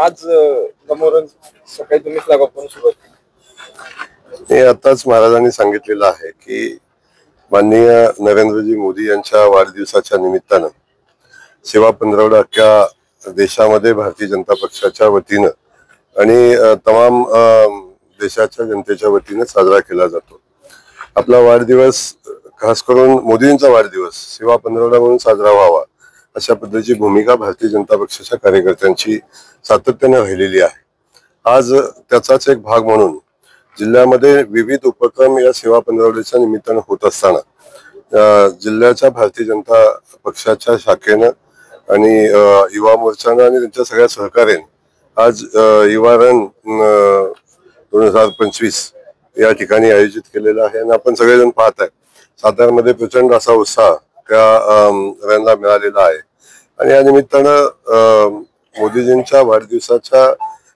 आज दमोहरन सकाळी तुम्ही फ्लॅग ऑफ करून सुरुवात केली। हे आताच महाराजांनी सांगितलेलं आहे की माननीय नरेंद्रजी मोदी यांच्या वाढदिवसाच्या निमित्तानं सेवा पंधरवडा अख्ख्या देशामध्ये भारतीय जनता पक्षाच्या वतीनं आणि तमाम देशाच्या जनतेच्या वतीनं साजरा केला जातो। आपला वाढदिवस खास करून मोदींचा वाढदिवस सेवा पंधरवडा म्हणून साजरा व्हावा अशा पद्धतीची भूमिका भारतीय जनता पक्षाच्या कार्यकर्त्यांची सातत्याने राहिलेली आहे। आज त्याचाच एक भाग म्हणून जिल्ह्यामध्ये विविध उपक्रम या सेवा पंधरवड्याच्या निमित्तानं होत असताना जिल्ह्याच्या भारतीय जनता पक्षाच्या शाखेनं आणि युवा मोर्चानं आणि त्यांच्या सगळ्या सहकार्याने आज युवा रन 2025 या ठिकाणी आयोजित केलेला आहे। आणि आपण सगळेजण पाहत आहे साताऱ्यामध्ये प्रचंड असा उत्साह त्या रनला मिळालेला आहे। आणि या निमित्तानं मोदीजींच्या वाढदिवसाच्या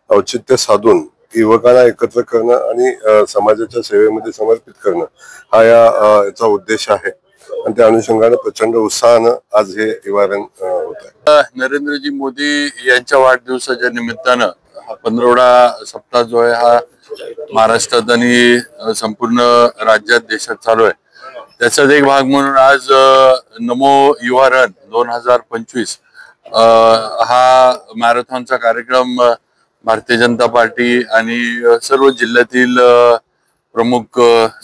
औचित्य साधून युवकांना एकत्र करणं आणि समाजाच्या सेवेमध्ये समर्पित करणं हा याचा उद्देश आहे। आणि त्या अनुषंगाने प्रचंड उत्साहानं आज हे युवा रन होत आहे। नरेंद्रजी मोदी यांच्या वाढदिवसाच्या निमित्तानं हा पंधरवडा सप्ताह जो आहे हा महाराष्ट्रात आणि संपूर्ण राज्यात देशात चालू आहे। त्याचाच एक भाग म्हणून आज नमो युवा रन 2025 हा मॅरेथॉनचा कार्यक्रम भारतीय जनता पार्टी आणि सर्व जिल्ह्यातील प्रमुख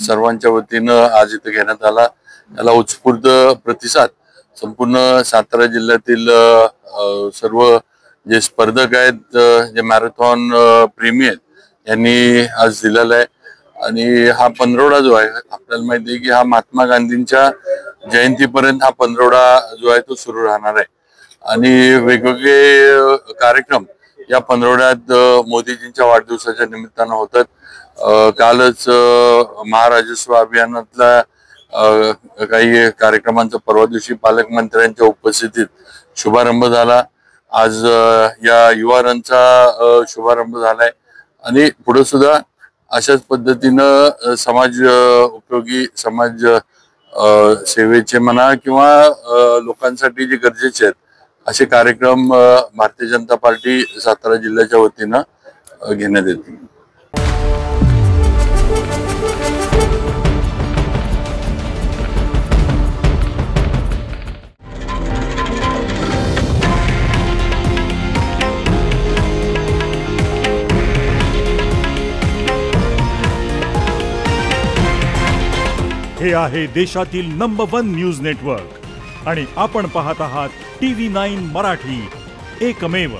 सर्वांच्या वतीनं आज इथे घेण्यात आला। याला उत्स्फूर्त प्रतिसाद संपूर्ण सातारा जिल्ह्यातील सर्व जे स्पर्धक आहेत, जे मॅरेथॉन प्रेमी आहेत, यांनी आज दिलेला आहे। आणि हा पंधरवडा जो आहे आपल्याला माहिती आहे की हा महात्मा गांधींच्या जयंतीपर्यंत हा पंधरवडा जो आहे तो सुरू राहणार आहे। आणि वेगवेगळे कार्यक्रम या पंधरवड्यात मोदीजींच्या वाढदिवसाच्या निमित्तानं होतात। कालच महाराजस्व अभियानातल्या काही कार्यक्रमांचा परवा दिवशी पालकमंत्र्यांच्या उपस्थितीत शुभारंभ झाला। आज या युवा रनचा शुभारंभ झालाय आणि पुढे सुद्धा अशाच पद्धतीनं समाज उपयोगी समाज सेवेचे म्हणा किंवा लोकांसाठी जे गरजेचे आहेत असे कार्यक्रम भारतीय जनता पार्टी सातारा जिल्ह्याच्या वतीनं घेण्यात येतील। हे आहे देशातील नंबर 1 न्यूज नेटवर्क आणि आपण पाहत आहात TV9 मराठी, एकमेव।